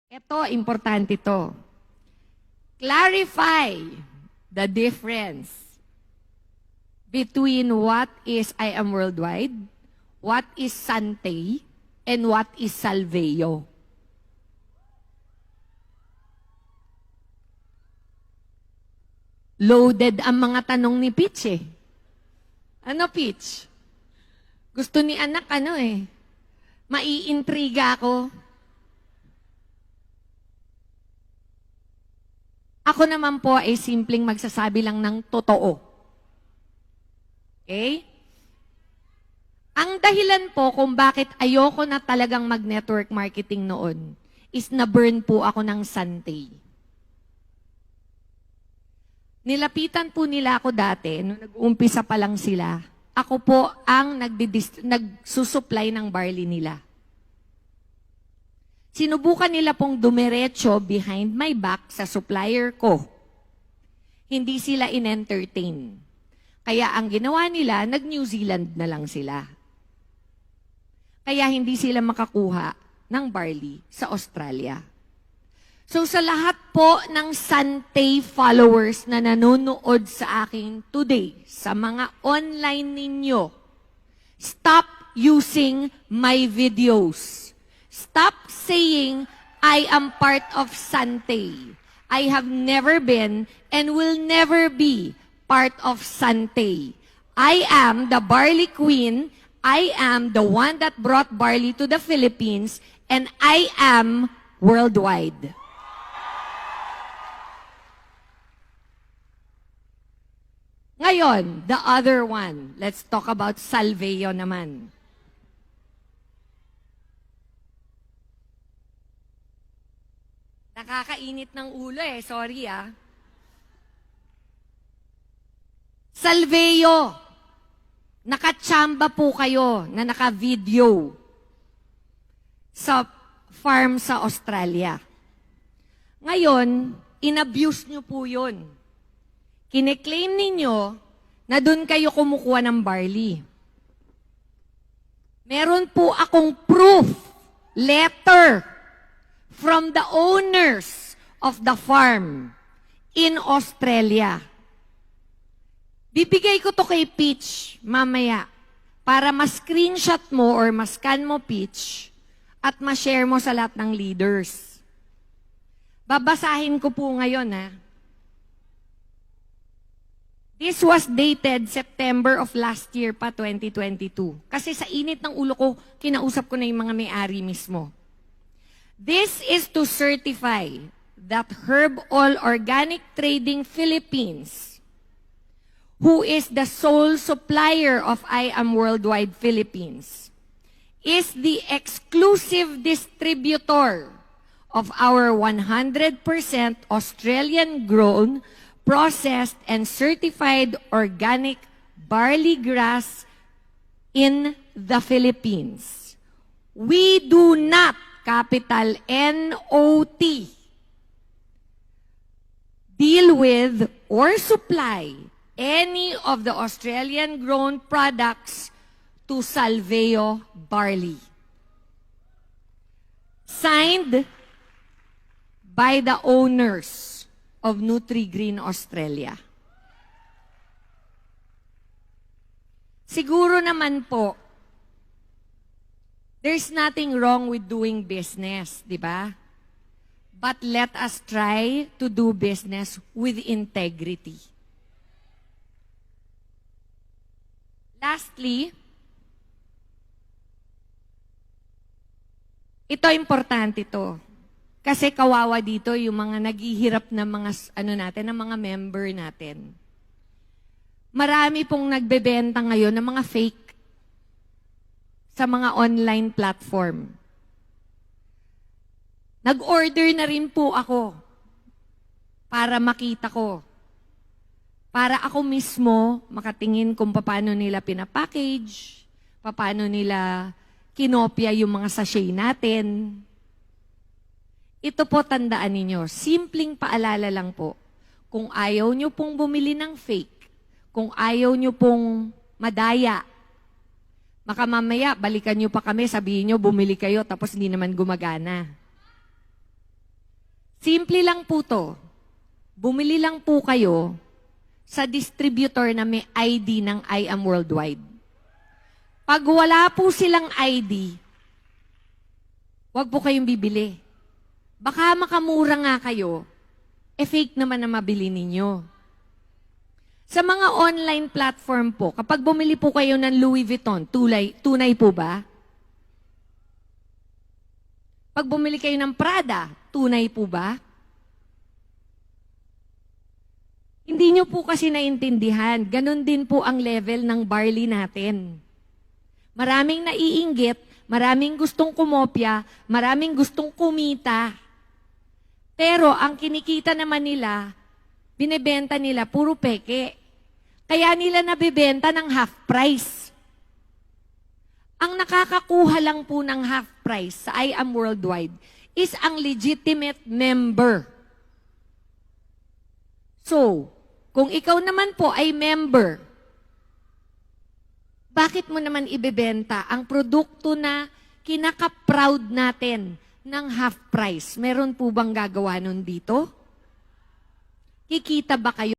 Ito, importante to. Clarify the difference between what is I Am Worldwide, what is Sante, and what is Salveo. Loaded ang mga tanong ni Peach eh. Ano, Peach? Gusto ni anak, maiintriga ako. Ako naman po ay simpleng magsasabi lang ng totoo. Okay? Ang dahilan po kung bakit ayoko na talagang mag-network marketing noon is na-burn po ako ng Sante. Nilapitan po nila ako dati, nung nag-uumpisa pa lang sila. Ako po ang nagsusupply ng barley nila. Sinubukan nila pong dumiretso behind my back sa supplier ko. Hindi sila in-entertain. Kaya ang ginawa nila, nag-New Zealand na lang sila. Kaya hindi sila makakuha ng barley sa Australia. So sa lahat po ng Sante followers na nanonood sa akin today, sa mga online ninyo, stop using my videos. Stop saying, I am part of Sante. I have never been and will never be part of Sante. I am the barley queen. I am the one that brought barley to the Philippines. And I am worldwide. Ngayon, the other one. Let's talk about Salveo naman. Nakakainit ng ulo sorry Salveo, nakachamba po kayo na naka-video sa farm sa Australia. Ngayon, inabuse nyo po yun. Kine-claim ninyo na doon kayo kumukuha ng barley. Meron po akong proof, letter, from the owners of the farm in Australia. Bibigay ko to kay Peach mamaya para ma-screenshot mo or ma-scan mo, Peach, at ma-share mo sa lahat ng leaders. Babasahin ko po ngayon, This was dated September of last year pa, 2022. Kasi sa init ng ulo ko, kinausap ko na yung mga may-ari mismo. This is to certify that Herb All Organic Trading Philippines, who is the sole supplier of I Am Worldwide Philippines, is the exclusive distributor of our 100% Australian-grown, processed, and certified organic barley grass in the Philippines. We do not, capital N-O-T, deal with or supply any of the Australian-grown products to Salveo barley. Signed by the owners of NutriGreen Australia. Siguro naman po, there's nothing wrong with doing business, di ba? But let us try to do business with integrity. Lastly, ito importante to. Kasi kawawa dito yung mga naghihirap na mga ng mga member natin. Marami pong nagbebenta ngayon ng mga fake sa mga online platform. Nag-order na rin po ako para makita ko. Para ako mismo makatingin kung paano nila pinapackage, paano nila kinopya yung mga sachet natin. Ito po tandaan ninyo, simpleng paalala lang po. Kung ayaw nyo pong bumili ng fake, kung ayaw nyo pong madaya, baka mamaya balikan nyo pa kami, sabihin nyo bumili kayo tapos hindi naman gumagana. Simple lang po to. Bumili lang po kayo sa distributor na may ID ng I Am Worldwide. Pag wala po silang ID, huwag po kayong bibili. Baka makamura nga kayo, fake naman na mabili ninyo. Sa mga online platform po, kapag bumili po kayo ng Louis Vuitton, tunay po ba? Pag bumili kayo ng Prada, tunay po ba? Hindi nyo po kasi naintindihan. Ganon din po ang level ng barley natin. Maraming naiinggit, maraming gustong kumopya, maraming gustong kumita. Pero ang kinikita naman nila, binebenta nila puro peke. Kaya nila nabebenta ng half price. Ang nakakakuha lang po ng half price sa I Am Worldwide is ang legitimate member. So, kung ikaw naman po ay member, bakit mo naman ibebenta ang produkto na kinaka-proud natin ng half price? Meron po bang gagawa nun dito? Kikita ba kayo?